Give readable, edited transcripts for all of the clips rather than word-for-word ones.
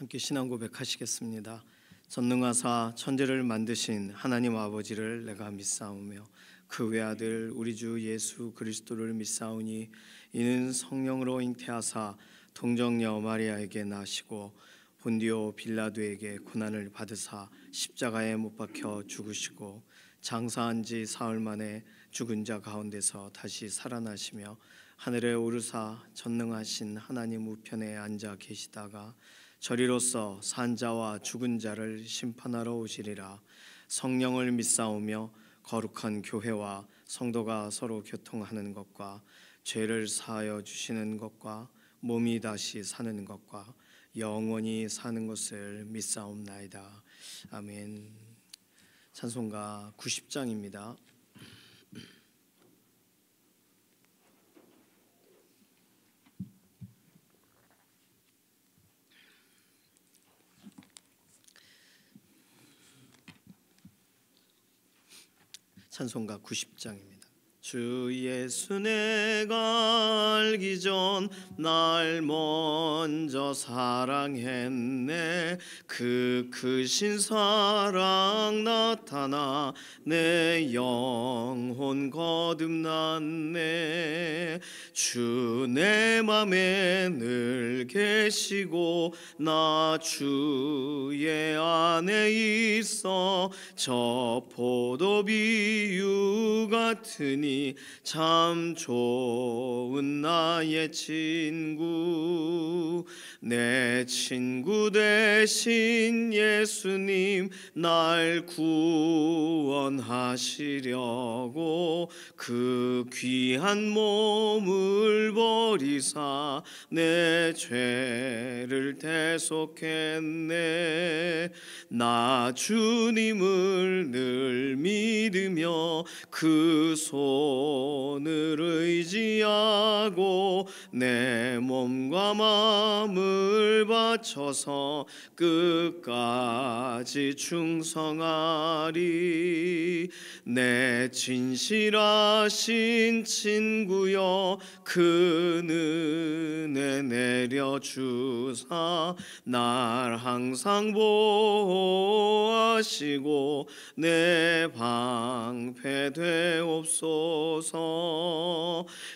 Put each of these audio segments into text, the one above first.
함께 신앙 고백하시겠습니다. 전능하사 천지를 만드신 하나님 아버지를 내가 믿사오며 그 외아들 우리 주 예수 그리스도를 믿사오니 이는 성령으로 잉태하사 동정녀 마리아에게 나시고 본디오 빌라도에게 고난을 받으사 십자가에 못 박혀 죽으시고 장사한 지 사흘 만에 죽은 자 가운데서 다시 살아나시며 하늘에 오르사 전능하신 하나님 우편에 앉아 계시다가 저리로서 산자와 죽은 자를 심판하러 오시리라. 성령을 믿사오며 거룩한 교회와 성도가 서로 교통하는 것과 죄를 사하여 주시는 것과 몸이 다시 사는 것과 영원히 사는 것을 믿사옵나이다. 아멘. 찬송가 90장입니다. 찬송가 90장입니다. 주 예수 내가 알기 전 날 먼저 사랑했네. 그 크신 사랑 나타나 내 영혼 거듭났네. 주 내 맘에 늘 계시고 나 주의 안에 있어 저 포도비유 같으니 참 좋은 나의 친구. 내 친구 되신 예수님 날 구원하시려고 그 귀한 몸을 버리사 내 죄를 대속했네. 나 주님을 늘 믿으며 그 손을 의지하고 내 몸과 마음을 바쳐서 끝까지 충성하리. 내 진실하신 친구여 그 은혜 내려주사 날 항상 보호하시고 내 방패 되옵소서.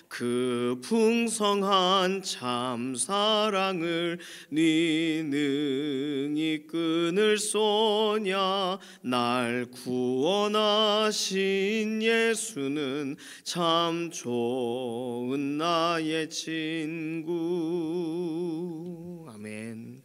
그 풍성한 참 사랑을 네 능히 끊을 소냐. 날 구원하신 예수는 참 좋은 나의 친구. 아멘.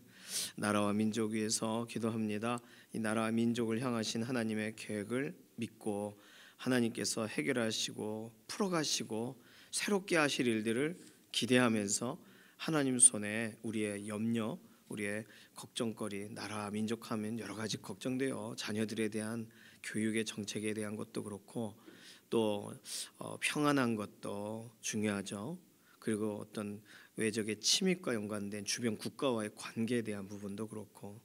나라와 민족 위해서 기도합니다. 이 나라와 민족을 향하신 하나님의 계획을 믿고 하나님께서 해결하시고 풀어가시고 새롭게 하실 일들을 기대하면서 하나님 손에 우리의 염려, 우리의 걱정거리, 나라 민족하면 여러 가지 걱정돼요. 자녀들에 대한 교육의 정책에 대한 것도 그렇고 또 평안한 것도 중요하죠. 그리고 어떤 외적의 침입과 연관된 주변 국가와의 관계에 대한 부분도 그렇고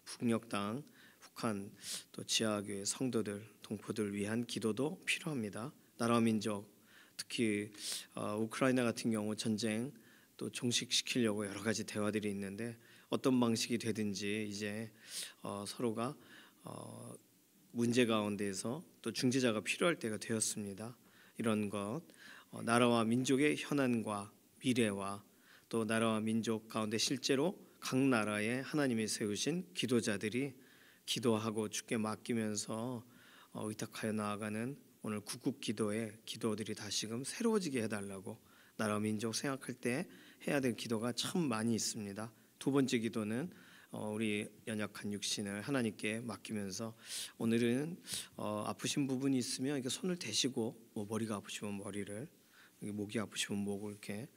북녘 땅, 북한 또 지하교회 성도들, 동포들 위한 기도도 필요합니다. 나라와 민족, 특히 우크라이나 같은 경우 전쟁 또 종식시키려고 여러 가지 대화들이 있는데 어떤 방식이 되든지 이제 서로가 문제 가운데에서 또 중재자가 필요할 때가 되었습니다. 이런 것 나라와 민족의 현안과 미래와 또 나라와 민족 가운데 실제로 각 나라에 하나님이 세우신 기도자들이 기도하고 주께 맡기면서 의탁하여 나아가는 오늘 국국 기도의 기도들이 다시금 새로워지게 해달라고 나라 민족 생각할 때 해야 될 기도가 참 많이 있습니다. 두 번째 기도는 우리 연약한 육신을 하나님께 맡기면서 오늘은 아프신 부분이 있으면 이렇게 손을 대시고 머리가 아프시면 머리를, 목이 아프시면 목을 이렇게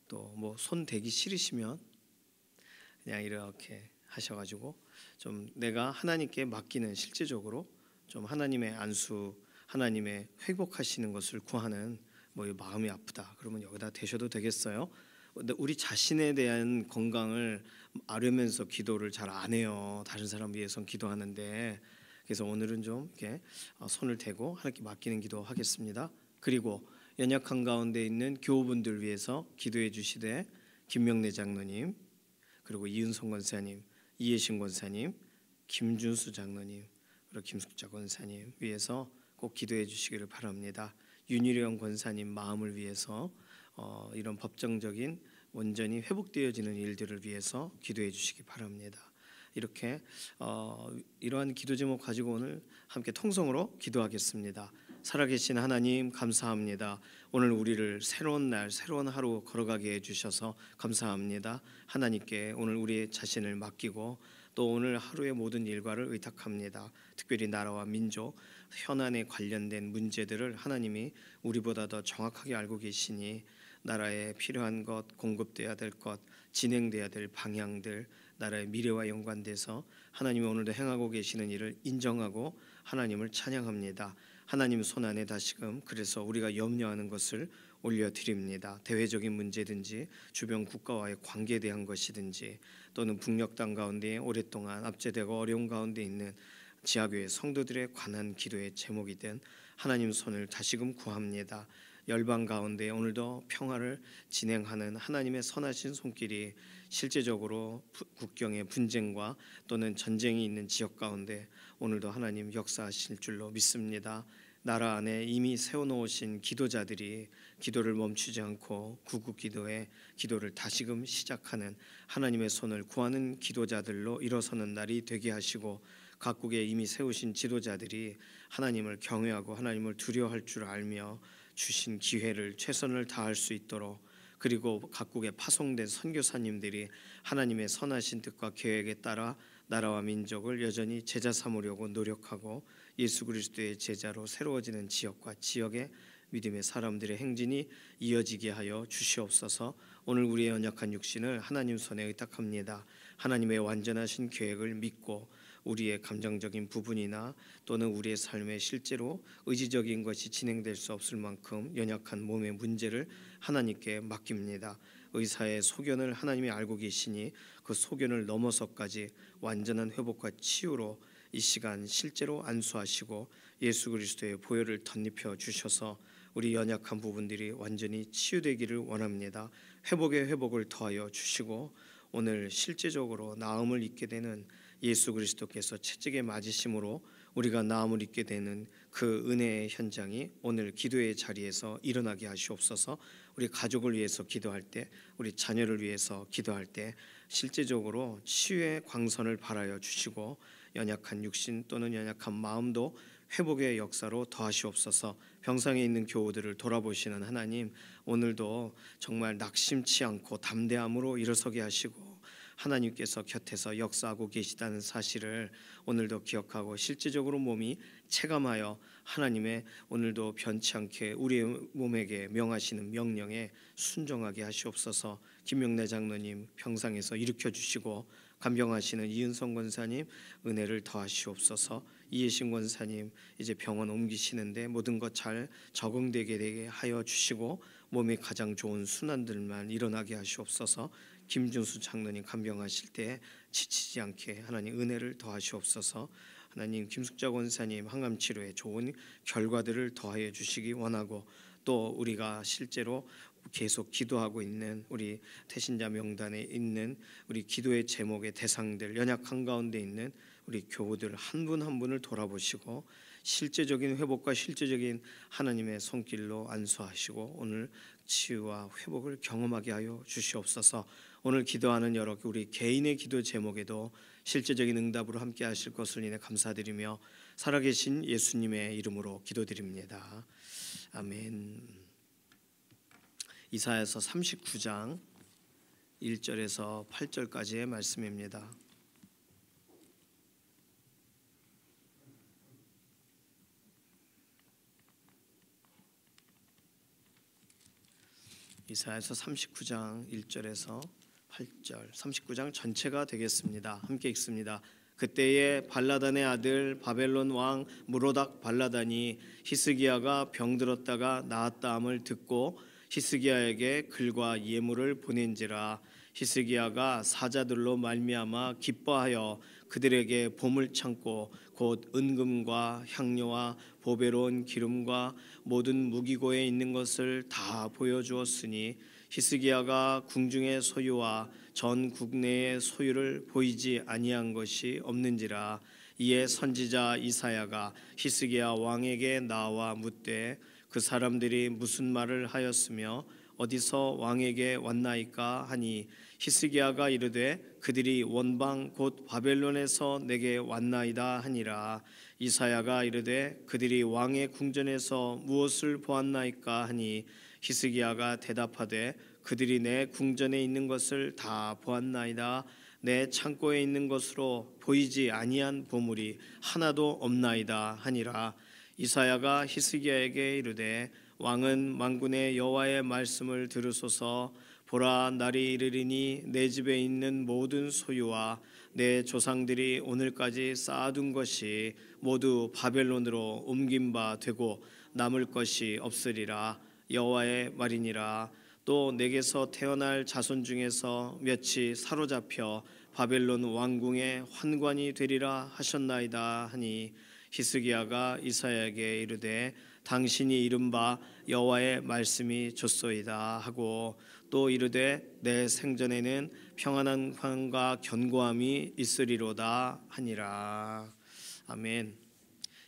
또 손 대기 싫으시면 그냥 이렇게 하셔가지고 좀 내가 하나님께 맡기는 실제적으로 좀 하나님의 안수, 하나님의 회복하시는 것을 구하는 마음이 아프다 그러면 여기다 대셔도 되겠어요. 근데 우리 자신에 대한 건강을 아뢰면서 기도를 잘 안 해요. 다른 사람 위해서 기도하는데 그래서 오늘은 좀 이렇게 손을 대고 하나님께 맡기는 기도하겠습니다. 그리고 연약한 가운데 있는 교우분들 위해서 기도해 주시되 김명래 장로님 그리고 이은성 권사님 이해신 권사님, 김준수 장로님, 그리고 김숙자 권사님 위해서 꼭 기도해 주시기를 바랍니다. 윤일영 권사님 마음을 위해서 이런 법정적인 온전히 회복되어지는 일들을 위해서 기도해 주시기 바랍니다. 이렇게 이러한 기도 제목 가지고 오늘 함께 통성으로 기도하겠습니다. 살아계신 하나님 감사합니다. 오늘 우리를 새로운 날 새로운 하루 걸어가게 해주셔서 감사합니다. 하나님께 오늘 우리의 자신을 맡기고 또 오늘 하루의 모든 일과를 의탁합니다. 특별히 나라와 민족 현안에 관련된 문제들을 하나님이 우리보다 더 정확하게 알고 계시니 나라에 필요한 것, 공급돼야 될 것, 진행돼야 될 방향들, 나라의 미래와 연관돼서 하나님이 오늘도 행하고 계시는 일을 인정하고 하나님을 찬양합니다. 하나님 손안에 다시금 그래서 우리가 염려하는 것을 올려드립니다. 대외적인 문제든지 주변 국가와의 관계에 대한 것이든지 또는 북녘 땅 가운데 오랫동안 압제되고 어려운 가운데 있는 지하교회 성도들에 관한 기도의 제목이든 하나님 손을 다시금 구합니다. 열방 가운데 오늘도 평화를 진행하는 하나님의 선하신 손길이 실제적으로 국경의 분쟁과 또는 전쟁이 있는 지역 가운데 오늘도 하나님 역사하실 줄로 믿습니다. 나라 안에 이미 세워놓으신 기도자들이 기도를 멈추지 않고 구국기도에 기도를 다시금 시작하는 하나님의 손을 구하는 기도자들로 일어서는 날이 되게 하시고 각국에 이미 세우신 지도자들이 하나님을 경외하고 하나님을 두려워할 줄 알며 주신 기회를 최선을 다할 수 있도록 그리고 각국에 파송된 선교사님들이 하나님의 선하신 뜻과 계획에 따라 나라와 민족을 여전히 제자 삼으려고 노력하고 예수 그리스도의 제자로 새로워지는 지역과 지역의 믿음의 사람들의 행진이 이어지게 하여 주시옵소서. 오늘 우리의 연약한 육신을 하나님 손에 의탁합니다. 하나님의 완전하신 계획을 믿고 우리의 감정적인 부분이나 또는 우리의 삶에 실제로 의지적인 것이 진행될 수 없을 만큼 연약한 몸의 문제를 하나님께 맡깁니다. 의사의 소견을 하나님이 알고 계시니 그 소견을 넘어서까지 완전한 회복과 치유로 이 시간 실제로 안수하시고 예수 그리스도의 보혈을 덧입혀 주셔서 우리 연약한 부분들이 완전히 치유되기를 원합니다. 회복의 회복을 더하여 주시고 오늘 실제적으로 나음을 입게 되는 예수 그리스도께서 채찍에 맞으심으로 우리가 나음을 입게 되는 그 은혜의 현장이 오늘 기도의 자리에서 일어나게 하시옵소서. 우리 가족을 위해서 기도할 때, 우리 자녀를 위해서 기도할 때 실제적으로 치유의 광선을 발하여 주시고 연약한 육신 또는 연약한 마음도 회복의 역사로 더하시옵소서. 병상에 있는 교우들을 돌아보시는 하나님, 오늘도 정말 낙심치 않고 담대함으로 일어서게 하시고 하나님께서 곁에서 역사하고 계시다는 사실을 오늘도 기억하고 실제적으로 몸이 체감하여 하나님의 오늘도 변치 않게 우리의 몸에게 명하시는 명령에 순종하게 하시옵소서. 김명래 장로님 병상에서 일으켜 주시고 간병하시는 이은성 권사님 은혜를 더하시옵소서. 이해신 권사님 이제 병원 옮기시는데 모든 것 잘 적응되게 하여 주시고 몸이 가장 좋은 순환들만 일어나게 하시옵소서. 김준수 장로님 간병하실 때 지치지 않게 하나님 은혜를 더하시옵소서. 하나님 김숙자 권사님 항암 치료에 좋은 결과들을 더하여 주시기 원하고 또 우리가 실제로 계속 기도하고 있는 우리 태신자 명단에 있는 우리 기도의 제목의 대상들 연약한 가운데 있는 우리 교우들 한 분 한 분을 돌아보시고 실제적인 회복과 실제적인 하나님의 손길로 안수하시고 오늘 치유와 회복을 경험하게 하여 주시옵소서. 오늘 기도하는 여러 우리 개인의 기도 제목에도 실제적인 응답으로 함께 하실 것을 인해 감사드리며 살아계신 예수님의 이름으로 기도드립니다. 아멘. 이사야서 39장 1절에서 8절까지의 말씀입니다. 이사야서 39장 1절에서 8절 39장 전체가 되겠습니다. 함께 읽습니다. 그때에 발라단의 아들 바벨론 왕 무로닥 발라단이 히스기야가 병들었다가 나았다함을 듣고 히스기야에게 글과 예물을 보낸지라. 히스기야가 사자들로 말미암아 기뻐하여 그들에게 보물 창고 곧 은금과 향료와 보배로운 기름과 모든 무기고에 있는 것을 다 보여주었으니 히스기야가 궁중의 소유와 전 국내의 소유를 보이지 아니한 것이 없는지라. 이에 선지자 이사야가 히스기야 왕에게 나와 묻되 그 사람들이 무슨 말을 하였으며 어디서 왕에게 왔나이까 하니 히스기야가 이르되 그들이 원방 곧 바벨론에서 내게 왔나이다 하니라. 이사야가 이르되 그들이 왕의 궁전에서 무엇을 보았나이까 하니 히스기야가 대답하되 그들이 내 궁전에 있는 것을 다 보았나이다. 내 창고에 있는 것으로 보이지 아니한 보물이 하나도 없나이다 하니라. 이사야가 히스기야에게 이르되 왕은 만군의 여호와의 말씀을 들으소서. 보라, 날이 이르리니 내 집에 있는 모든 소유와 내 조상들이 오늘까지 쌓아둔 것이 모두 바벨론으로 옮긴 바 되고 남을 것이 없으리라. 여호와의 말이니라. 또 내게서 태어날 자손 중에서 몇이 사로잡혀 바벨론 왕궁의 환관이 되리라 하셨나이다 하니 히스기야가 이사야에게 이르되 당신이 이른바 여호와의 말씀이 좋소이다 하고 또 이르되 내 생전에는 평안한 관과 견고함이 있으리로다 하니라. 아멘.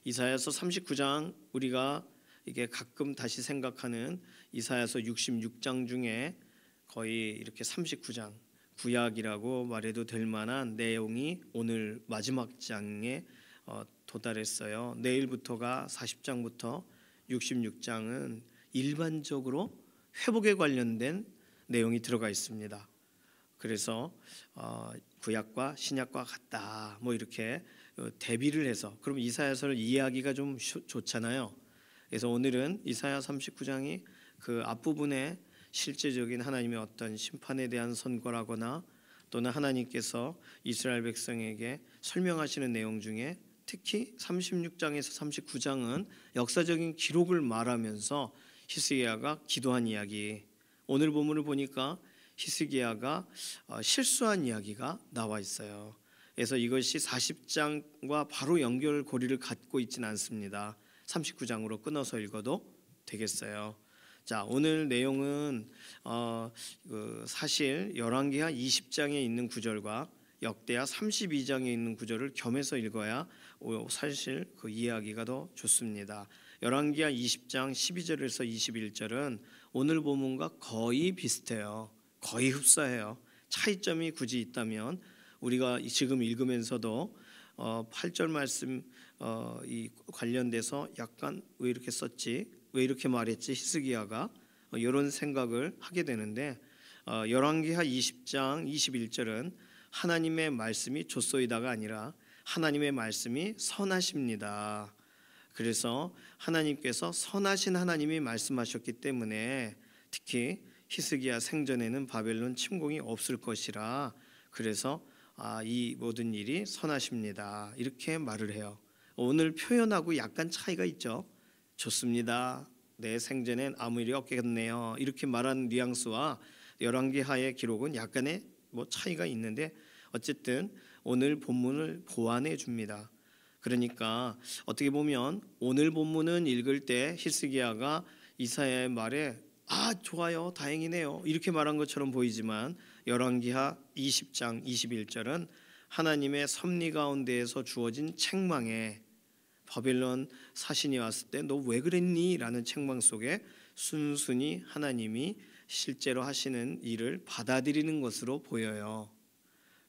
이사야서 39장, 우리가 이게 가끔 다시 생각하는 이사야서 66장 중에 거의 이렇게 39장, 구약이라고 말해도 될 만한 내용이 오늘 마지막 장에 도달했어요. 내일부터가 40장부터 66장은 일반적으로 회복에 관련된 내용이 들어가 있습니다. 그래서 구약과 신약과 같다 뭐 이렇게 대비를 해서, 그럼 이사야서를 이해하기가 좀 좋잖아요. 그래서 오늘은 이사야 39장이 그 앞부분에 실제적인 하나님의 어떤 심판에 대한 선고라거나 또는 하나님께서 이스라엘 백성에게 설명하시는 내용 중에 특히 36장에서 39장은 역사적인 기록을 말하면서 히스기야가 기도한 이야기, 오늘 본문을 보니까 히스기야가 실수한 이야기가 나와 있어요. 그래서 이것이 40장과 바로 연결고리를 갖고 있지는 않습니다. 39장으로 끊어서 읽어도 되겠어요. 자, 오늘 내용은 사실 열왕기하 20장에 있는 구절과 역대하 32장에 있는 구절을 겸해서 읽어야 사실 그 이해하기가 더 좋습니다. 열왕기하 20장 12절에서 21절은 오늘 본문과 거의 비슷해요. 거의 흡사해요. 차이점이 굳이 있다면 우리가 지금 읽으면서도 8절 말씀 이 관련돼서 약간 왜 이렇게 썼지? 왜 이렇게 말했지? 히스기야가 이런 생각을 하게 되는데 열왕기하 20장 21절은 하나님의 말씀이 좋소이다가 아니라 하나님의 말씀이 선하십니다. 그래서 하나님께서 선하신 하나님이 말씀하셨기 때문에 특히 히스기야 생전에는 바벨론 침공이 없을 것이라, 그래서 이 모든 일이 선하십니다 이렇게 말을 해요. 오늘 표현하고 약간 차이가 있죠. 좋습니다, 내 생전엔 아무 일이 없겠네요 이렇게 말하는 뉘앙스와 열왕기하의 기록은 약간의 차이가 있는데 어쨌든 오늘 본문을 보완해 줍니다. 그러니까 어떻게 보면 오늘 본문은 읽을 때 히스기야가 이사야의 말에 좋아요, 다행이네요 이렇게 말한 것처럼 보이지만 열왕기하 20장 21절은 하나님의 섭리 가운데에서 주어진 책망에, 바벨론 사신이 왔을 때 너 왜 그랬니? 라는 책망 속에 순순히 하나님이 실제로 하시는 일을 받아들이는 것으로 보여요.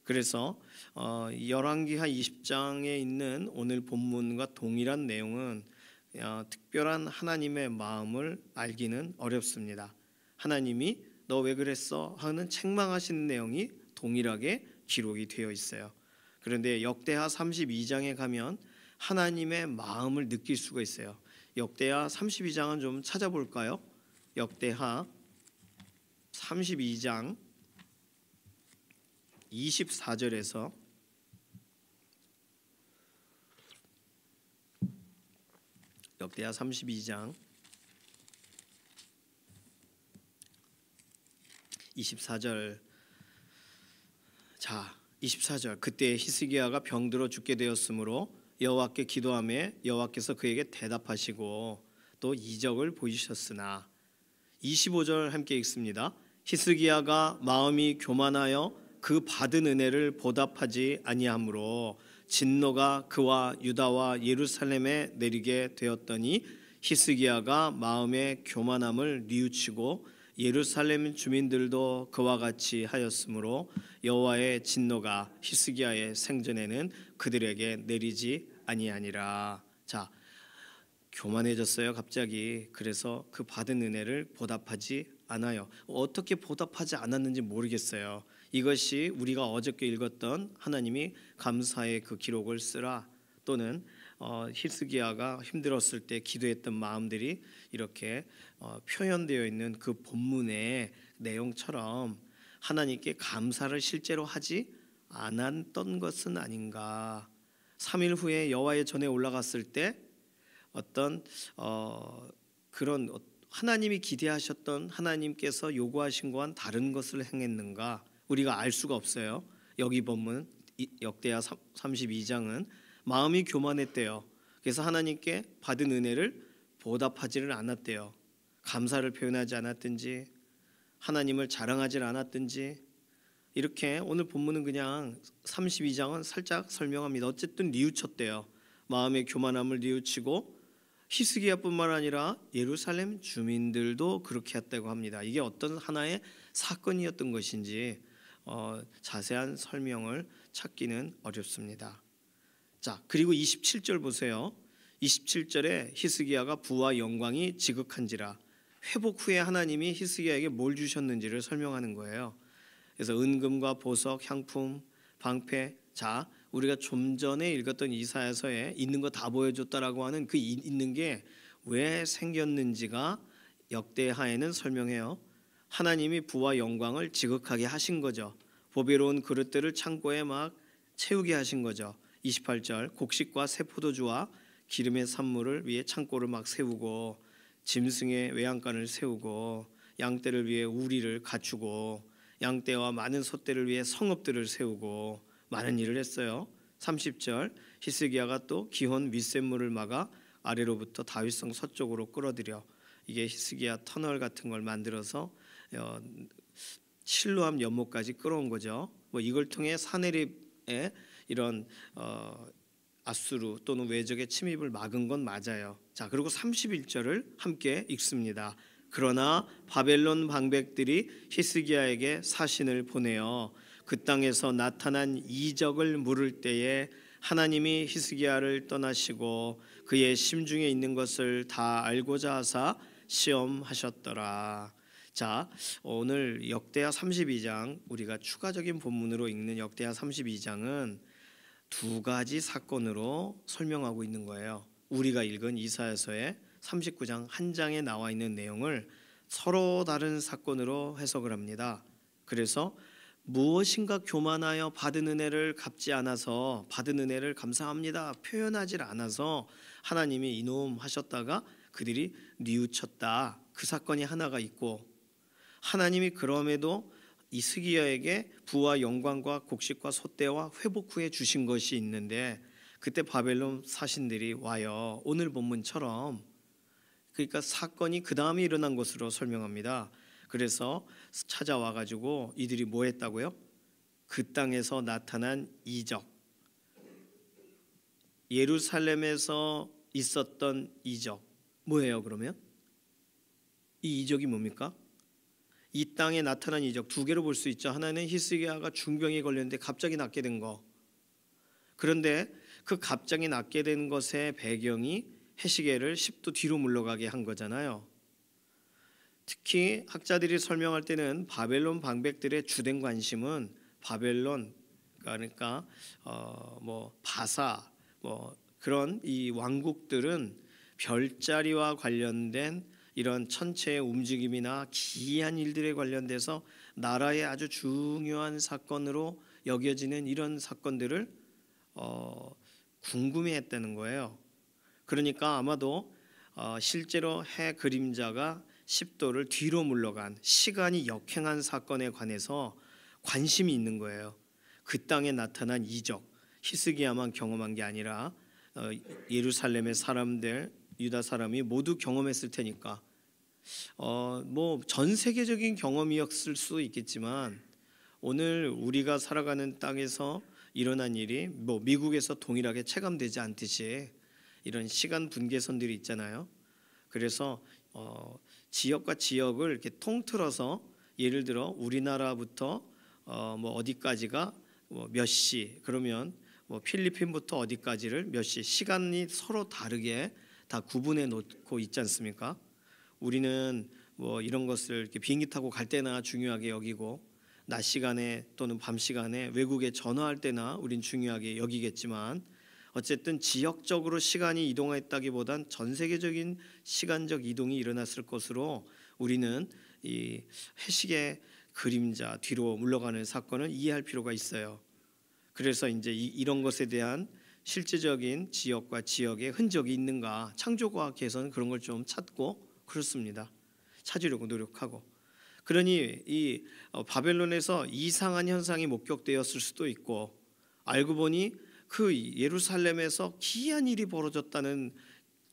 그래서 열왕기하 20장에 있는 오늘 본문과 동일한 내용은 특별한 하나님의 마음을 알기는 어렵습니다. 하나님이 너 왜 그랬어? 하는 책망하시는 내용이 동일하게 기록이 되어 있어요. 그런데 역대하 32장에 가면 하나님의 마음을 느낄 수가 있어요. 역대하 32장은 좀 찾아볼까요? 역대하 32장 24절에서 역대하 32장 24절. 자, 24절. 그때 히스기야가 병들어 죽게 되었으므로 여호와께 기도하며 여호와께서 그에게 대답하시고 또 이적을 보이셨으나. 25절 함께 읽습니다. 히스기야가 마음이 교만하여 그 받은 은혜를 보답하지 아니하므로 진노가 그와 유다와 예루살렘에 내리게 되었더니 히스기야가 마음의 교만함을 뉘우치고 예루살렘 주민들도 그와 같이 하였으므로 여호와의 진노가 히스기야의 생전에는 그들에게 내리지 아니하니라. 자, 교만해졌어요 갑자기. 그래서 그 받은 은혜를 보답하지 않아요. 어떻게 보답하지 않았는지 모르겠어요. 이것이 우리가 어저께 읽었던 하나님이 감사의 그 기록을 쓰라, 또는 히스기야가 힘들었을 때 기도했던 마음들이 이렇게 표현되어 있는 그 본문의 내용처럼 하나님께 감사를 실제로 하지 않았던 것은 아닌가. 3일 후에 여호와의 전에 올라갔을 때 어떤 그런 하나님이 기대하셨던, 하나님께서 요구하신 것과는 다른 것을 행했는가 우리가 알 수가 없어요. 여기 본문 역대하 32장은 마음이 교만했대요. 그래서 하나님께 받은 은혜를 보답하지를 않았대요. 감사를 표현하지 않았든지 하나님을 자랑하지 않았든지, 이렇게 오늘 본문은 그냥 32장은 살짝 설명합니다. 어쨌든 뉘우쳤대요. 마음의 교만함을 뉘우치고 히스기야뿐만 아니라 예루살렘 주민들도 그렇게 했다고 합니다. 이게 어떤 하나의 사건이었던 것인지 자세한 설명을 찾기는 어렵습니다. 자, 그리고 27절 보세요. 27절에 히스기야가 부와 영광이 지극한지라, 회복 후에 하나님이 히스기야에게 뭘 주셨는지를 설명하는 거예요. 그래서 은금과 보석, 향품, 방패. 자, 우리가 좀 전에 읽었던 이사야서에 있는 거 다 보여줬다라고 하는 그 있는 게 왜 생겼는지가 역대하에는 설명해요. 하나님이 부와 영광을 지극하게 하신 거죠. 보배로운 그릇들을 창고에 막 채우게 하신 거죠. 28절, 곡식과 새 포도주와 기름의 산물을 위해 창고를 막 세우고, 짐승의 외양간을 세우고, 양떼를 위해 우리를 갖추고, 양떼와 많은 소떼를 위해 성읍들을 세우고 많은 일을 했어요. 30절, 히스기야가 또 기혼 윗샘물을 막아 아래로부터 다윗성 서쪽으로 끌어들여, 이게 히스기야 터널 같은 걸 만들어서 실로암 연못까지 끌어온 거죠. 이걸 통해 사내립의 이런 아수르 또는 외적의 침입을 막은 건 맞아요. 자, 그리고 31절을 함께 읽습니다. 그러나 바벨론 방백들이 히스기야에게 사신을 보내어 그 땅에서 나타난 이적을 물을 때에 하나님이 히스기야를 떠나시고 그의 심중에 있는 것을 다 알고자 하사 시험하셨더라. 자, 오늘 역대하 32장, 우리가 추가적인 본문으로 읽는 역대하 32장은 두 가지 사건으로 설명하고 있는 거예요. 우리가 읽은 이사야서의 39장 한 장에 나와 있는 내용을 서로 다른 사건으로 해석을 합니다. 그래서 무엇인가 교만하여 받은 은혜를 갚지 않아서, 받은 은혜를 감사합니다 표현하지 않아서 하나님이 이놈 하셨다가 그들이 뉘우쳤다, 그 사건이 하나가 있고, 하나님이 그럼에도 히스기야에게 부와 영광과 곡식과 소떼와 회복 후에 주신 것이 있는데, 그때 바벨론 사신들이 와요. 오늘 본문처럼. 그러니까 사건이 그 다음에 일어난 것으로 설명합니다. 그래서 찾아와 가지고 이들이 뭐 했다고요? 그 땅에서 나타난 이적, 예루살렘에서 있었던 이적 뭐예요? 그러면 이 이적이 뭡니까? 이 땅에 나타난 이적 두 개로 볼 수 있죠. 하나는 히스기야가 중병에 걸렸는데 갑자기 낫게 된 거. 그런데 그 갑자기 낫게 된 것의 배경이 해시계를 10도 뒤로 물러가게 한 거잖아요. 특히 학자들이 설명할 때는 바벨론 방백들의 주된 관심은 바벨론, 그러니까 바사, 그런 이 왕국들은 별자리와 관련된 이런 천체의 움직임이나 기이한 일들에 관련돼서 나라의 아주 중요한 사건으로 여겨지는 이런 사건들을 궁금해했다는 거예요. 그러니까 아마도 실제로 해 그림자가 10도를 뒤로 물러간 시간이 역행한 사건에 관해서 관심이 있는 거예요. 그 땅에 나타난 이적, 히스기야만 경험한 게 아니라 예루살렘의 사람들, 유다 사람이 모두 경험했을 테니까 뭐 전 세계적인 경험이었을 수도 있겠지만 오늘 우리가 살아가는 땅에서 일어난 일이 뭐 미국에서 동일하게 체감되지 않듯이 이런 시간 분계선들이 있잖아요. 그래서 지역과 지역을 이렇게 통틀어서 예를 들어 우리나라부터 뭐 어디까지가 뭐 몇 시, 그러면 뭐 필리핀부터 어디까지를 몇 시, 시간이 서로 다르게 다 구분해 놓고 있지 않습니까? 우리는 뭐 이런 것을 이렇게 비행기 타고 갈 때나 중요하게 여기고 낮 시간에 또는 밤 시간에 외국에 전화할 때나 우린 중요하게 여기겠지만 어쨌든 지역적으로 시간이 이동했다기보단 전 세계적인 시간적 이동이 일어났을 것으로 우리는 이 해식의 그림자 뒤로 물러가는 사건을 이해할 필요가 있어요. 그래서 이제 이런 것에 대한 실제적인 지역과 지역의 흔적이 있는가, 창조과학에서는 그런 걸 좀 찾고 그렇습니다. 찾으려고 노력하고. 그러니 이 바벨론에서 이상한 현상이 목격되었을 수도 있고 알고 보니 그 예루살렘에서 기이한 일이 벌어졌다는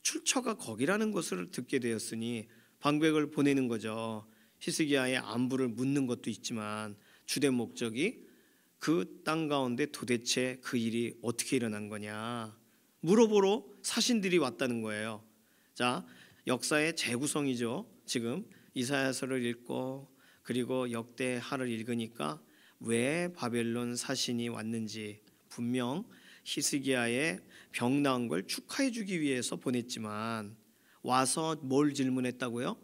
출처가 거기라는 것을 듣게 되었으니 방백을 보내는 거죠. 히스기야의 안부를 묻는 것도 있지만 주된 목적이 그 땅 가운데 도대체 그 일이 어떻게 일어난 거냐 물어보러 사신들이 왔다는 거예요. 자, 역사의 재구성이죠. 지금 이사야서를 읽고 그리고 역대하를 읽으니까 왜 바벨론 사신이 왔는지 분명 히스기야의 병 나은 걸 축하해 주기 위해서 보냈지만 와서 뭘 질문했다고요?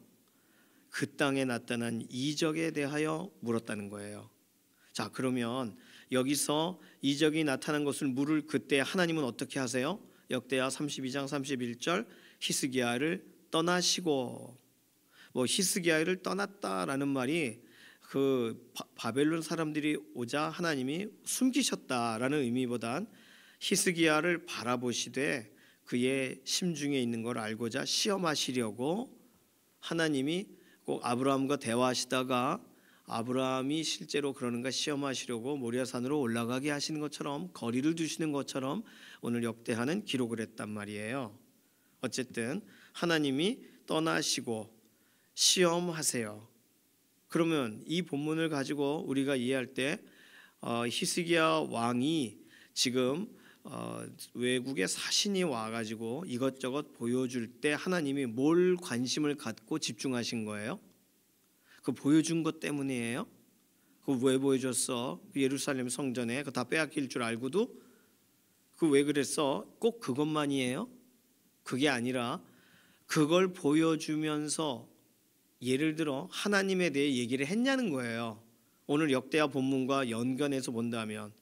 그 땅에 나타난 이적에 대하여 물었다는 거예요. 자, 그러면 여기서 이적이 나타난 것을 물을 그때 하나님은 어떻게 하세요? 역대하 32장 31절 히스기야를 떠나시고, 뭐 히스기야를 떠났다라는 말이 그 바벨론 사람들이 오자 하나님이 숨기셨다라는 의미보단 히스기야를 바라보시되 그의 심중에 있는 걸 알고자 시험하시려고 하나님이 꼭 아브라함과 대화하시다가 아브라함이 실제로 그러는가 시험하시려고 모리아산으로 올라가게 하시는 것처럼 거리를 두시는 것처럼 오늘 역대하는 기록을 했단 말이에요. 어쨌든 하나님이 떠나시고 시험하세요. 그러면 이 본문을 가지고 우리가 이해할 때 히스기야 왕이 지금 외국의 사신이 와가지고 이것저것 보여줄 때 하나님이 뭘 관심을 갖고 집중하신 거예요? 그 보여준 것 때문이에요? 그 왜 보여줬어? 그 예루살렘 성전에 그 다 빼앗길 줄 알고도 그 왜 그랬어? 꼭 그것만이에요? 그게 아니라 그걸 보여주면서 예를 들어 하나님에 대해 얘기를 했냐는 거예요. 오늘 역대하 본문과 연관해서 본다면,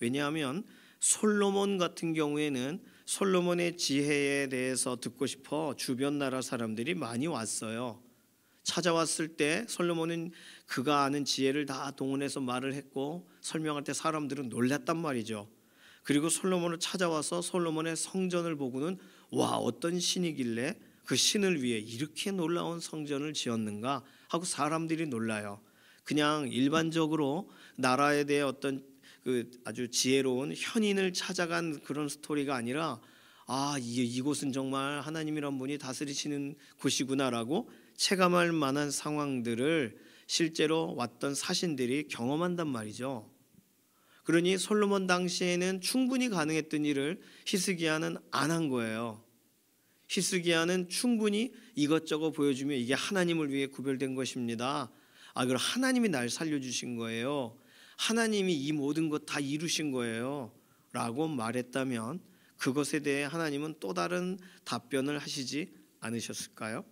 왜냐하면 솔로몬 같은 경우에는 솔로몬의 지혜에 대해서 듣고 싶어 주변 나라 사람들이 많이 왔어요. 찾아왔을 때 솔로몬은 그가 아는 지혜를 다 동원해서 말을 했고 설명할 때 사람들은 놀랐단 말이죠. 그리고 솔로몬을 찾아와서 솔로몬의 성전을 보고는 와, 어떤 신이길래 그 신을 위해 이렇게 놀라운 성전을 지었는가 하고 사람들이 놀라요. 그냥 일반적으로 나라에 대해 어떤 그 아주 지혜로운 현인을 찾아간 그런 스토리가 아니라 이곳은 정말 하나님이란 분이 다스리시는 곳이구나라고 체감할 만한 상황들을 실제로 왔던 사신들이 경험한단 말이죠. 그러니 솔로몬 당시에는 충분히 가능했던 일을 히스기야는 안 한 거예요. 히스기야는 충분히 이것저것 보여주며 이게 하나님을 위해 구별된 것입니다. 그럼 하나님이 날 살려주신 거예요. 하나님이 이 모든 것 다 이루신 거예요 라고 말했다면 그것에 대해 하나님은 또 다른 답변을 하시지 않으셨을까요?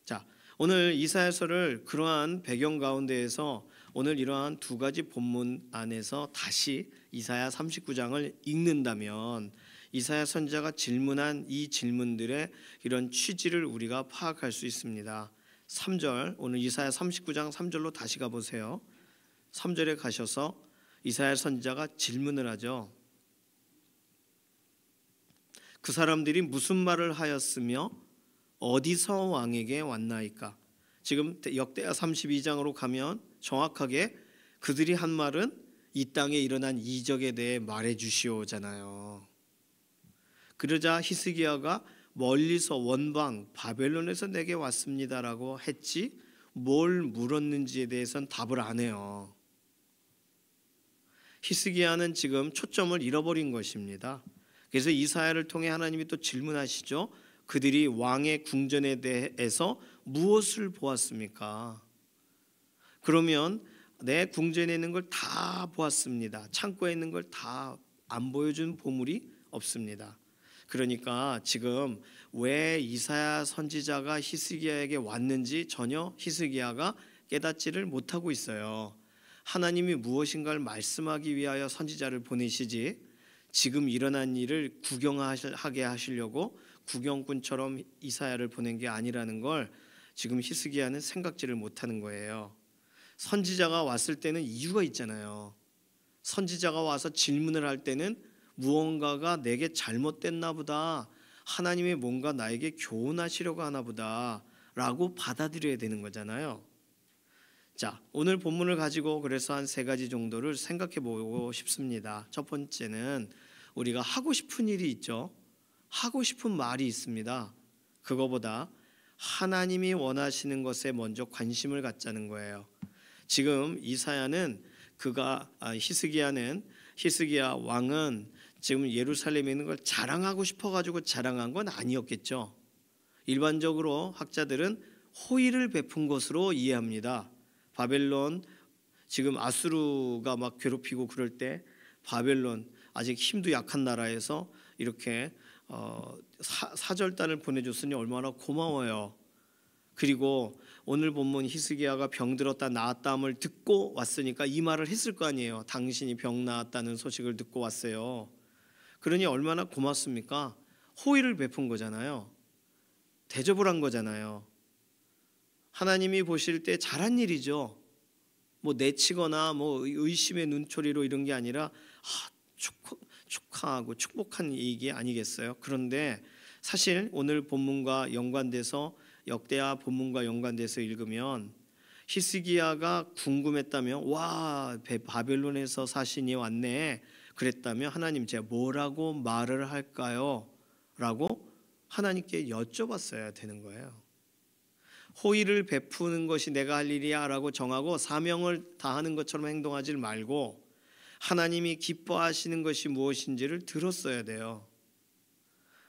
자, 오늘 이사야서를 그러한 배경 가운데에서 오늘 이러한 두 가지 본문 안에서 다시 이사야 39장을 읽는다면 이사야 선지자가 질문한 이 질문들의 이런 취지를 우리가 파악할 수 있습니다. 3절, 오늘 이사야 39장 3절로 다시 가보세요. 3절에 가셔서 이사야 선지자가 질문을 하죠. 그 사람들이 무슨 말을 하였으며 어디서 왕에게 왔나이까? 지금 역대하 32장으로 가면 정확하게 그들이 한 말은 이 땅에 일어난 이적에 대해 말해 주시오잖아요. 그러자 히스기야가 멀리서 원방 바벨론에서 내게 왔습니다라고 했지 뭘 물었는지에 대해서는 답을 안 해요. 히스기야는 지금 초점을 잃어버린 것입니다. 그래서 이사야를 통해 하나님이 또 질문하시죠. 그들이 왕의 궁전에 대해서 무엇을 보았습니까? 그러면 내 궁전에 있는 걸 다 보았습니다. 창고에 있는 걸 다 안 보여준 보물이 없습니다. 그러니까 지금 왜 이사야 선지자가 히스기야에게 왔는지 전혀 히스기야가 깨닫지를 못하고 있어요. 하나님이 무엇인가를 말씀하기 위하여 선지자를 보내시지 지금 일어난 일을 구경하게 하시려고 구경꾼처럼 이사야를 보낸 게 아니라는 걸 지금 히스기야는 생각지를 못하는 거예요. 선지자가 왔을 때는 이유가 있잖아요. 선지자가 와서 질문을 할 때는 무언가가 내게 잘못됐나 보다, 하나님이 뭔가 나에게 교훈하시려고 하나 보다 라고 받아들여야 되는 거잖아요. 자, 오늘 본문을 가지고 그래서 한 3가지 정도를 생각해 보고 싶습니다. 첫 번째는 우리가 하고 싶은 일이 있죠. 하고 싶은 말이 있습니다. 그거보다 하나님이 원하시는 것에 먼저 관심을 갖자는 거예요. 지금 이사야는 히스기야 왕은 지금 예루살렘에 있는 걸 자랑하고 싶어가지고 자랑한 건 아니었겠죠. 일반적으로 학자들은 호의를 베푼 것으로 이해합니다. 바벨론, 지금 아수르가 막 괴롭히고 그럴 때 바벨론 아직 힘도 약한 나라에서 이렇게 사절단을 보내줬으니 얼마나 고마워요. 그리고 오늘 본문 히스기야가 병들었다 나았다함을 듣고 왔으니까 이 말을 했을 거 아니에요. 당신이 병 나았다는 소식을 듣고 왔어요. 그러니 얼마나 고맙습니까? 호의를 베푼 거잖아요. 대접을 한 거잖아요. 하나님이 보실 때 잘한 일이죠. 뭐 내치거나 뭐 의심의 눈초리로 이런 게 아니라 축하하고 축복한 얘기 아니겠어요? 그런데 사실 오늘 본문과 연관돼서 역대하 본문과 연관돼서 읽으면 히스기야가 궁금했다면 와 바벨론에서 사신이 왔네 그랬다면 하나님 제가 뭐라고 말을 할까요? 라고 하나님께 여쭤봤어야 되는 거예요. 호의를 베푸는 것이 내가 할 일이야 라고 정하고 사명을 다하는 것처럼 행동하지 말고 하나님이 기뻐하시는 것이 무엇인지를 들었어야 돼요.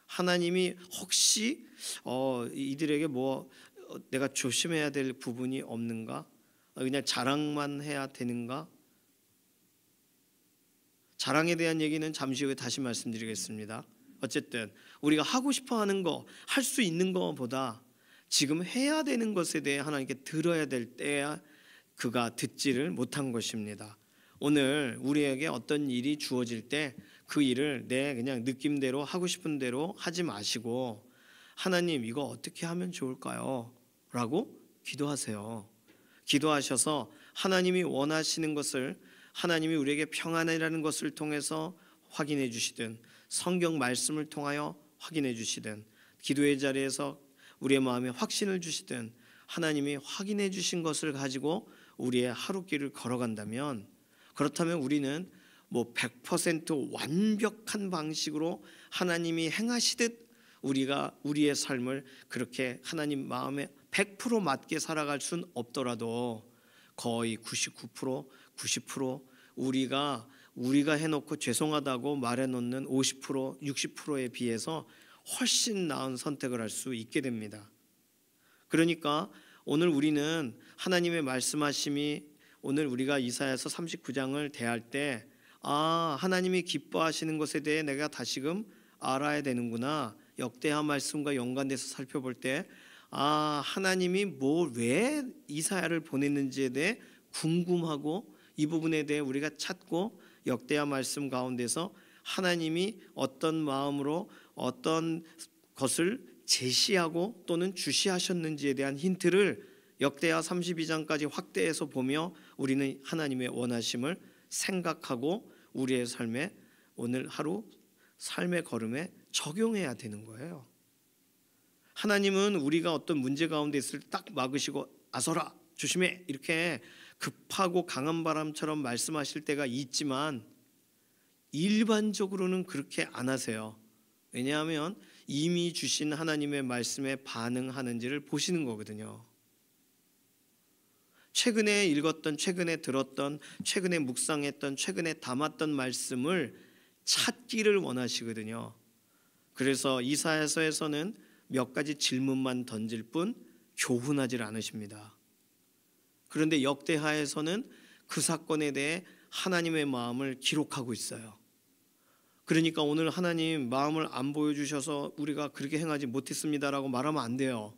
하나님이 혹시 이들에게 내가 조심해야 될 부분이 없는가? 그냥 자랑만 해야 되는가? 자랑에 대한 얘기는 잠시 후에 다시 말씀드리겠습니다. 어쨌든 우리가 하고 싶어 하는 거, 할 수 있는 것보다 지금 해야 되는 것에 대해 하나님께 들어야 될 때야 그가 듣지를 못한 것입니다. 오늘 우리에게 어떤 일이 주어질 때 그 일을 내 그냥 느낌대로 하고 싶은 대로 하지 마시고 하나님 이거 어떻게 하면 좋을까요? 라고 기도하세요. 기도하셔서 하나님이 원하시는 것을 하나님이 우리에게 평안이라는 것을 통해서 확인해 주시든 성경 말씀을 통하여 확인해 주시든 기도의 자리에서 우리의 마음에 확신을 주시든 하나님이 확인해 주신 것을 가지고 우리의 하루길을 걸어간다면 그렇다면 우리는 100% 완벽한 방식으로 하나님이 행하시듯 우리가 우리의 삶을 그렇게 하나님 마음에 100% 맞게 살아갈 수는 없더라도 거의 99%, 90% 우리가 해놓고 죄송하다고 말해놓는 50%, 60%에 비해서 훨씬 나은 선택을 할 수 있게 됩니다. 그러니까 오늘 우리는 하나님의 말씀하심이 오늘 우리가 이사야서 39장을 대할 때 하나님이 기뻐하시는 것에 대해 내가 다시금 알아야 되는구나. 역대하 말씀과 연관돼서 살펴볼 때 하나님이 왜 이사야를 보냈는지에 대해 궁금하고 이 부분에 대해 우리가 찾고 역대하 말씀 가운데서 하나님이 어떤 마음으로 어떤 것을 제시하고 또는 주시하셨는지에 대한 힌트를 역대하 32장까지 확대해서 보며 우리는 하나님의 원하심을 생각하고 우리의 삶에 오늘 하루 삶의 걸음에 적용해야 되는 거예요. 하나님은 우리가 어떤 문제 가운데 있을 때 딱 막으시고 아서라 조심해 이렇게 급하고 강한 바람처럼 말씀하실 때가 있지만 일반적으로는 그렇게 안 하세요. 왜냐하면 이미 주신 하나님의 말씀에 반응하는지를 보시는 거거든요. 최근에 읽었던, 최근에 들었던, 최근에 묵상했던, 최근에 담았던 말씀을 찾기를 원하시거든요. 그래서 이사야서에서는 몇 가지 질문만 던질 뿐 교훈하지 않으십니다. 그런데 역대하에서는 그 사건에 대해 하나님의 마음을 기록하고 있어요. 그러니까 오늘 하나님 마음을 안 보여주셔서 우리가 그렇게 행하지 못했습니다라고 말하면 안 돼요.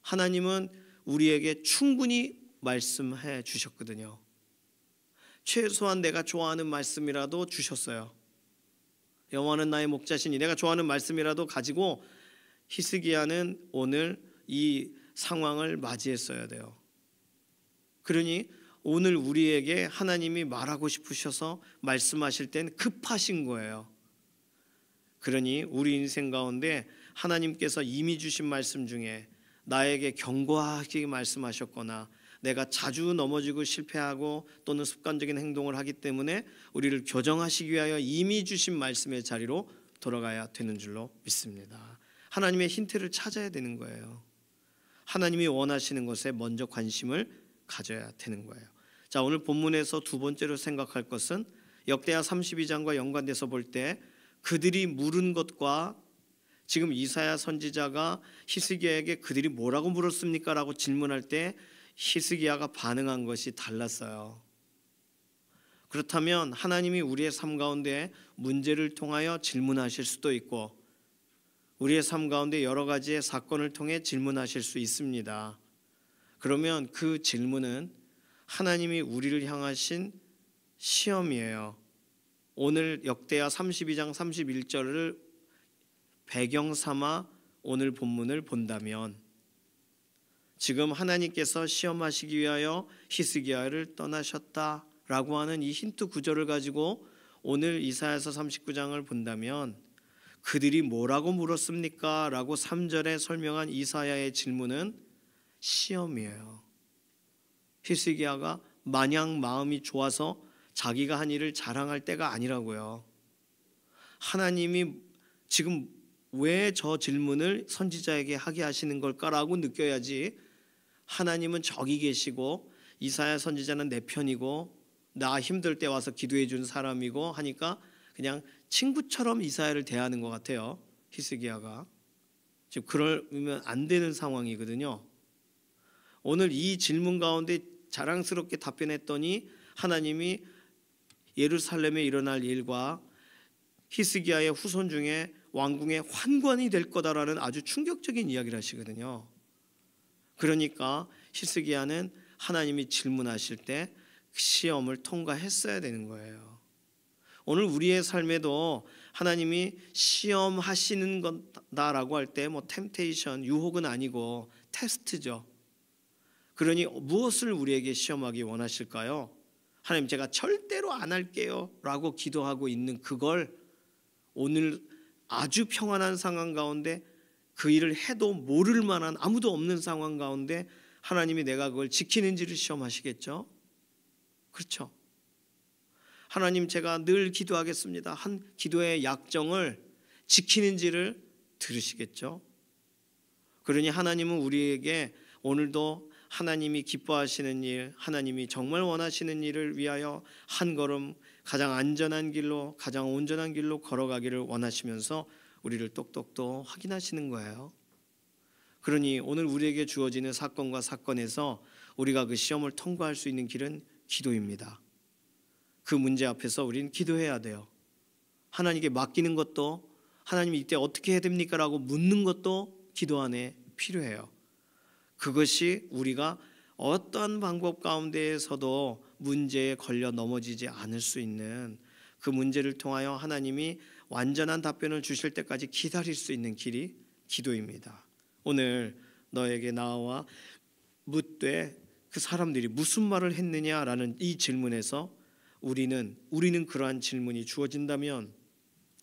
하나님은 우리에게 충분히 말씀해 주셨거든요. 최소한 내가 좋아하는 말씀이라도 주셨어요. 여호와는 나의 목자시니, 내가 좋아하는 말씀이라도 가지고 히스기야는 오늘 이 상황을 맞이했어야 돼요. 그러니 오늘 우리에게 하나님이 말하고 싶으셔서 말씀하실 땐 급하신 거예요. 그러니 우리 인생 가운데 하나님께서 이미 주신 말씀 중에 나에게 경고하게 말씀하셨거나 내가 자주 넘어지고 실패하고 또는 습관적인 행동을 하기 때문에 우리를 교정하시기 위하여 이미 주신 말씀의 자리로 돌아가야 되는 줄로 믿습니다. 하나님의 힌트를 찾아야 되는 거예요. 하나님이 원하시는 것에 먼저 관심을 가져야 되는 거예요. 자, 오늘 본문에서 두 번째로 생각할 것은 역대하 32장과 연관돼서 볼 때 그들이 물은 것과 지금 이사야 선지자가 히스기야에게 그들이 뭐라고 물었습니까? 라고 질문할 때 히스기야가 반응한 것이 달랐어요. 그렇다면 하나님이 우리의 삶 가운데 문제를 통하여 질문하실 수도 있고 우리의 삶 가운데 여러 가지의 사건을 통해 질문하실 수 있습니다. 그러면 그 질문은 하나님이 우리를 향하신 시험이에요. 오늘 역대하 32장 31절을 배경 삼아 오늘 본문을 본다면 지금 하나님께서 시험하시기 위하여 히스기야를 떠나셨다라고 하는 이 힌트 구절을 가지고 오늘 이사야서 39장을 본다면 그들이 뭐라고 물었습니까? 라고 3절에 설명한 이사야의 질문은 시험이에요. 히스기야가 마냥 마음이 좋아서 자기가 한 일을 자랑할 때가 아니라고요. 하나님이 지금 왜 저 질문을 선지자에게 하게 하시는 걸까라고 느껴야지 하나님은 저기 계시고 이사야 선지자는 내 편이고 나 힘들 때 와서 기도해 준 사람이고 하니까 그냥 친구처럼 이사야를 대하는 것 같아요. 히스기야가 지금 그러면 안 되는 상황이거든요. 오늘 이 질문 가운데 자랑스럽게 답변했더니 하나님이 예루살렘에 일어날 일과 히스기야의 후손 중에 왕궁의 환관이 될 거다라는 아주 충격적인 이야기를 하시거든요. 그러니까 히스기야는 하나님이 질문하실 때 시험을 통과했어야 되는 거예요. 오늘 우리의 삶에도 하나님이 시험하시는 거다라고 할 때 뭐 템테이션, 유혹은 아니고 테스트죠. 그러니 무엇을 우리에게 시험하기 원하실까요? 하나님 제가 절대로 안 할게요 라고 기도하고 있는 그걸 오늘 아주 평안한 상황 가운데 그 일을 해도 모를 만한 아무도 없는 상황 가운데 하나님이 내가 그걸 지키는지를 시험하시겠죠? 그렇죠? 하나님 제가 늘 기도하겠습니다. 한 기도의 약정을 지키는지를 들으시겠죠? 그러니 하나님은 우리에게 오늘도 하나님이 기뻐하시는 일, 하나님이 정말 원하시는 일을 위하여 한 걸음 가장 안전한 길로, 가장 온전한 길로 걸어가기를 원하시면서 우리를 똑똑똑 확인하시는 거예요. 그러니 오늘 우리에게 주어지는 사건과 사건에서 우리가 그 시험을 통과할 수 있는 길은 기도입니다. 그 문제 앞에서 우리는 기도해야 돼요. 하나님께 맡기는 것도 하나님이 이때 어떻게 해야 됩니까? 라고 묻는 것도 기도 안에 필요해요. 그것이 우리가 어떤 방법 가운데에서도 문제에 걸려 넘어지지 않을 수 있는 그 문제를 통하여 하나님이 완전한 답변을 주실 때까지 기다릴 수 있는 길이 기도입니다. 오늘 너에게 나와 묻되 그 사람들이 무슨 말을 했느냐라는 이 질문에서 우리는 그러한 질문이 주어진다면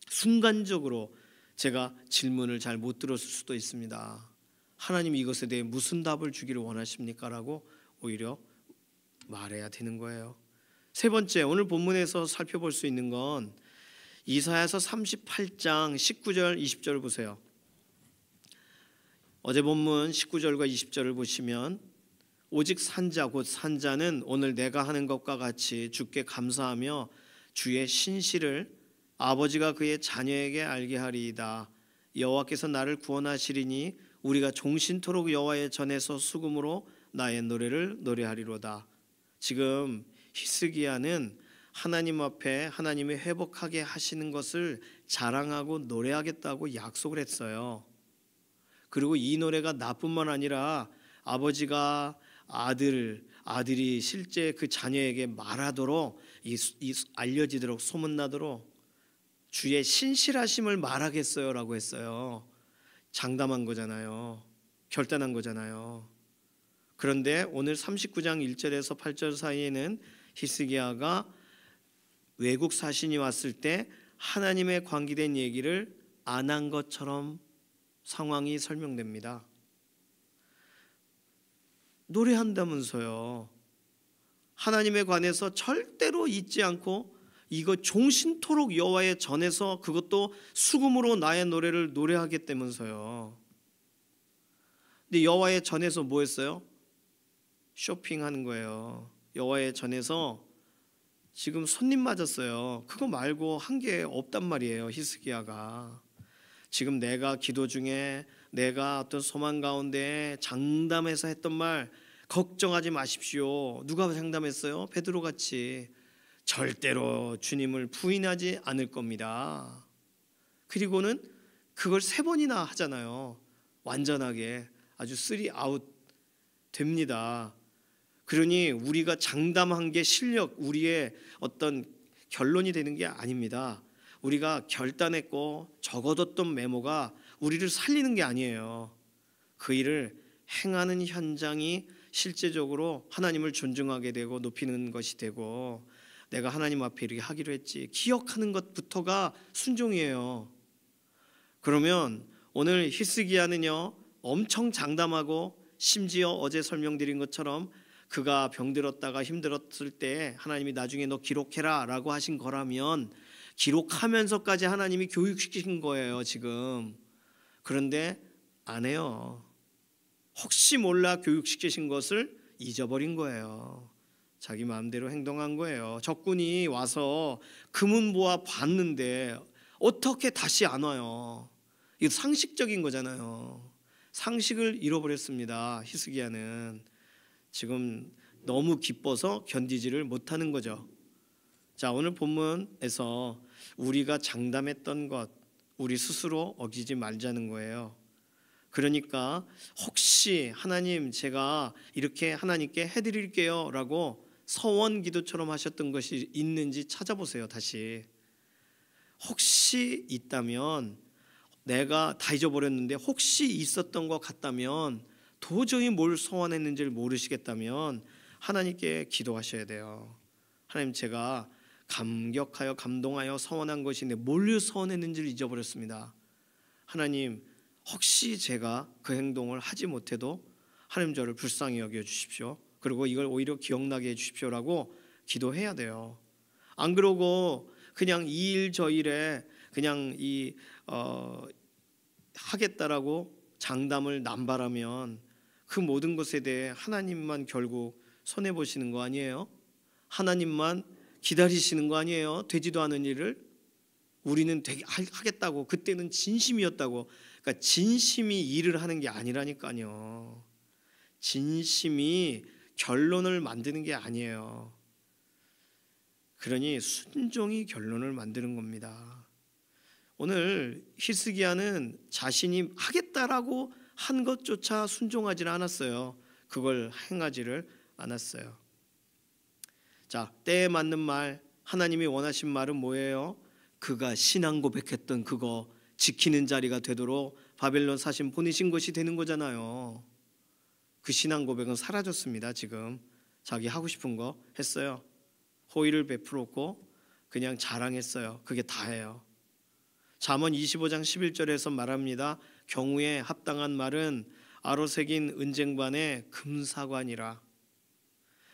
순간적으로 제가 질문을 잘 못 들었을 수도 있습니다. 하나님이 이것에 대해 무슨 답을 주기를 원하십니까? 라고 오히려 말해야 되는 거예요. 세 번째, 오늘 본문에서 살펴볼 수 있는 건 이사야서 38장 19절 20절 보세요. 어제 본문 19절과 20절을 보시면 오직 산자 곧 산자는 오늘 내가 하는 것과 같이 주께 감사하며 주의 신실을 아버지가 그의 자녀에게 알게 하리이다. 여호와께서 나를 구원하시리니 우리가 종신토록 여호와의 전에서 수금으로 나의 노래를 노래하리로다. 지금 히스기야는 하나님 앞에 하나님이 회복하게 하시는 것을 자랑하고 노래하겠다고 약속을 했어요. 그리고 이 노래가 나뿐만 아니라 아버지가 아들이 실제 그 자녀에게 말하도록 알려지도록 소문나도록 주의 신실하심을 말하겠어요라고 했어요. 장담한 거잖아요. 결단한 거잖아요. 그런데 오늘 39장 1절에서 8절 사이에는 히스기야가 외국 사신이 왔을 때 하나님에 관계된 얘기를 안 한 것처럼 상황이 설명됩니다. 노래한다면서요. 하나님에 관해서 절대로 잊지 않고 이거 종신토록 여호와의 전에서 그것도 수금으로 나의 노래를 노래하겠다면서요. 근데 여호와의 전에서 뭐 했어요? 쇼핑하는 거예요. 여호와의 전에서 지금 손님 맞았어요. 그거 말고 한 게 없단 말이에요. 히스기야가. 지금 내가 기도 중에 내가 어떤 소망 가운데 장담해서 했던 말 걱정하지 마십시오. 누가 장담했어요? 베드로같이 절대로 주님을 부인하지 않을 겁니다. 그리고는 그걸 3번이나 하잖아요. 완전하게 아주 3아웃 됩니다. 그러니 우리가 장담한 게 실력, 우리의 어떤 결론이 되는 게 아닙니다. 우리가 결단했고 적어뒀던 메모가 우리를 살리는 게 아니에요. 그 일을 행하는 현장이 실제적으로 하나님을 존중하게 되고 높이는 것이 되고 내가 하나님 앞에 이렇게 하기로 했지 기억하는 것부터가 순종이에요. 그러면 오늘 히스기야는요 엄청 장담하고 심지어 어제 설명드린 것처럼 그가 병들었다가 힘들었을 때 하나님이 나중에 너 기록해라 라고 하신 거라면 기록하면서까지 하나님이 교육시킨 거예요 지금. 그런데 안 해요. 혹시 몰라 교육시키신 것을 잊어버린 거예요. 자기 마음대로 행동한 거예요. 적군이 와서 금은 모아 봤는데 어떻게 다시 안 와요? 이거 상식적인 거잖아요. 상식을 잃어버렸습니다. 히스기야는 지금 너무 기뻐서 견디지를 못하는 거죠. 자, 오늘 본문에서 우리가 장담했던 것 우리 스스로 어기지 말자는 거예요. 그러니까 혹시 하나님 제가 이렇게 하나님께 해드릴게요 라고 서원 기도처럼 하셨던 것이 있는지 찾아보세요. 다시 혹시 있다면 내가 다 잊어버렸는데 혹시 있었던 것 같다면 도저히 뭘 서원했는지를 모르시겠다면 하나님께 기도하셔야 돼요. 하나님 제가 감격하여 감동하여 서원한 것인데 뭘 서원했는지를 잊어버렸습니다. 하나님 혹시 제가 그 행동을 하지 못해도 하나님 저를 불쌍히 여겨주십시오. 그리고 이걸 오히려 기억나게 해주십시오라고 기도해야 돼요. 안 그러고 그냥 이 일 저 일에 그냥 하겠다라고 장담을 남발하면 그 모든 것에 대해 하나님만 결국 손해보시는 거 아니에요? 하나님만 기다리시는 거 아니에요? 되지도 않은 일을 우리는 되게 하겠다고 그때는 진심이었다고. 그러니까 진심이 일을 하는 게 아니라니까요. 진심이 결론을 만드는 게 아니에요. 그러니 순종이 결론을 만드는 겁니다. 오늘 히스기야는 자신이 하겠다라고 한 것조차 순종하지 않았어요. 그걸 행하지를 않았어요. 자, 때에 맞는 말, 하나님이 원하신 말은 뭐예요? 그가 신앙 고백했던 그거 지키는 자리가 되도록 바벨론 사신 보내신 것이 되는 거잖아요. 그 신앙 고백은 사라졌습니다. 지금 자기 하고 싶은 거 했어요. 호의를 베풀었고 그냥 자랑했어요. 그게 다예요. 잠언 25장 11절에서 말합니다. 경우에 합당한 말은 아로새긴 은쟁반의 금사관이라.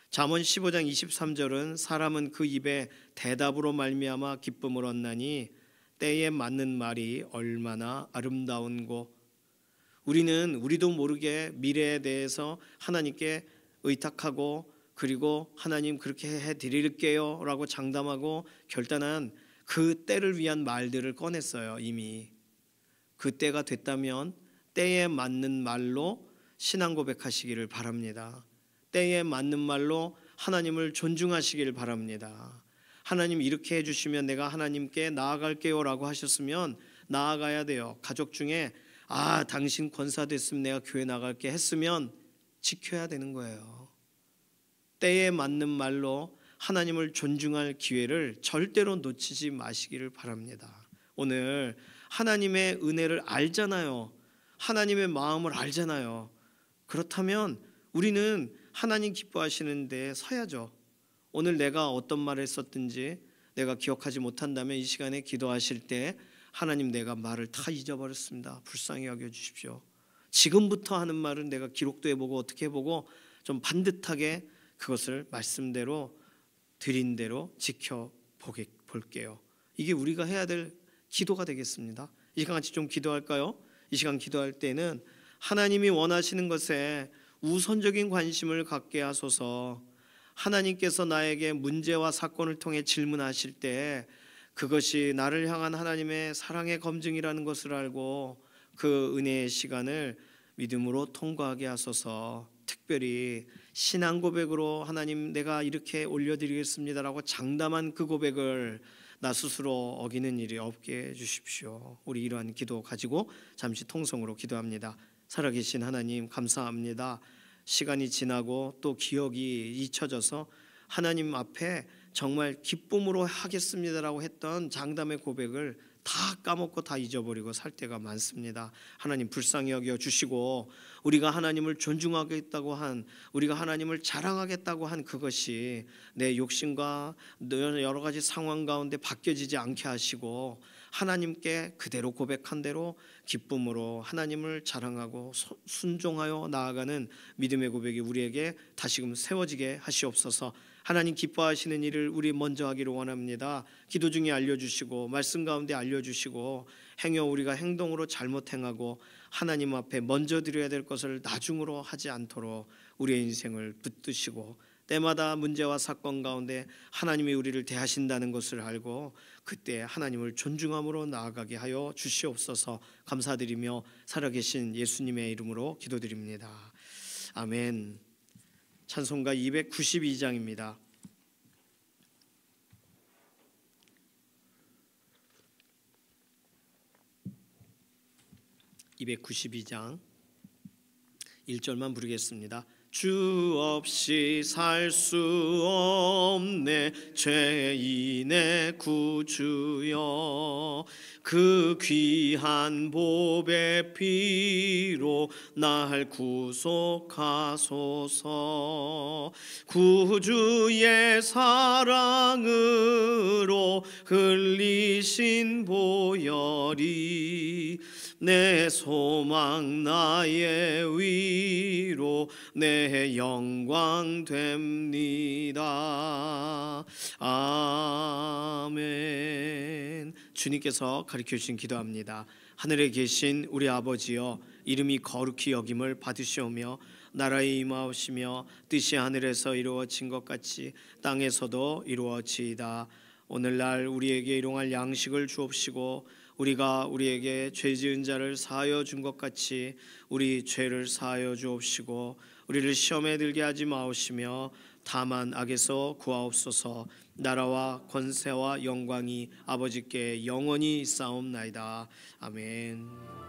잠언 15장 23절은 사람은 그 입에 대답으로 말미암아 기쁨을 얻나니 때에 맞는 말이 얼마나 아름다운고. 우리도 모르게 미래에 대해서 하나님께 의탁하고, 그리고 하나님 그렇게 해드릴게요 라고 장담하고 결단한 그 때를 위한 말들을 꺼냈어요. 이미 그 때가 됐다면 때에 맞는 말로 신앙 고백하시기를 바랍니다. 때에 맞는 말로 하나님을 존중하시기를 바랍니다. 하나님 이렇게 해주시면 내가 하나님께 나아갈게요 라고 하셨으면 나아가야 돼요. 가족 중에 당신 권사 됐으면 내가 교회 나갈게 했으면 지켜야 되는 거예요. 때에 맞는 말로 하나님을 존중할 기회를 절대로 놓치지 마시기를 바랍니다. 오늘 하나님의 은혜를 알잖아요. 하나님의 마음을 알잖아요. 그렇다면 우리는 하나님 기뻐하시는 데 서야죠. 오늘 내가 어떤 말을 썼든지 내가 기억하지 못한다면 이 시간에 기도하실 때 하나님 내가 말을 다 잊어버렸습니다. 불쌍히 여겨주십시오. 지금부터 하는 말은 내가 기록도 해보고 어떻게 해보고 좀 반듯하게 그것을 말씀대로 드린 대로 지켜볼게요. 이게 우리가 해야 될 기도가 되겠습니다. 이 시간 같이 좀 기도할까요? 이 시간 기도할 때는 하나님이 원하시는 것에 우선적인 관심을 갖게 하소서. 하나님께서 나에게 문제와 사건을 통해 질문하실 때 그것이 나를 향한 하나님의 사랑의 검증이라는 것을 알고 그 은혜의 시간을 믿음으로 통과하게 하소서. 특별히 신앙 고백으로 하나님 내가 이렇게 올려드리겠습니다라고 장담한 그 고백을 나 스스로 어기는 일이 없게 해주십시오. 우리 이러한 기도 가지고 잠시 통성으로 기도합니다. 살아계신 하나님 감사합니다. 시간이 지나고 또 기억이 잊혀져서 하나님 앞에 정말 기쁨으로 하겠습니다라고 했던 장담의 고백을 다 까먹고 다 잊어버리고 살 때가 많습니다. 하나님 불쌍히 여겨 주시고 우리가 하나님을 존중하겠다고 한, 우리가 하나님을 자랑하겠다고 한 그것이 내 욕심과 여러 가지 상황 가운데 바뀌어지지 않게 하시고 하나님께 그대로 고백한 대로 기쁨으로 하나님을 자랑하고 순종하여 나아가는 믿음의 고백이 우리에게 다시금 세워지게 하시옵소서. 하나님 기뻐하시는 일을 우리 먼저 하기를 원합니다. 기도 중에 알려주시고 말씀 가운데 알려주시고 행여 우리가 행동으로 잘못 행하고 하나님 앞에 먼저 드려야 될 것을 나중으로 하지 않도록 우리의 인생을 붙드시고 때마다 문제와 사건 가운데 하나님이 우리를 대하신다는 것을 알고 그때 하나님을 존중함으로 나아가게 하여 주시옵소서. 감사드리며 살아계신 예수님의 이름으로 기도드립니다. 아멘. 찬송가 292장입니다. 292장 1절만 부르겠습니다. 주 없이 살 수 없네 죄인의 구주여, 그 귀한 보배 피로 날 구속하소서. 구주의 사랑으로 흘리신 보혈이 내 소망 나의 위로 내 영광 됩니다. 아멘. 주님께서 가르쳐 주신 기도합니다. 하늘에 계신 우리 아버지여, 이름이 거룩히 여김을 받으시오며 나라에 임하옵시며 뜻이 하늘에서 이루어진 것 같이 땅에서도 이루어지이다. 오늘날 우리에게 일용할 양식을 주옵시고 우리가 우리에게 죄 지은 자를 사하여 준 것 같이 우리 죄를 사하여 주옵시고 우리를 시험에 들게 하지 마옵시며 다만 악에서 구하옵소서. 나라와 권세와 영광이 아버지께 영원히 있사옵나이다. 아멘.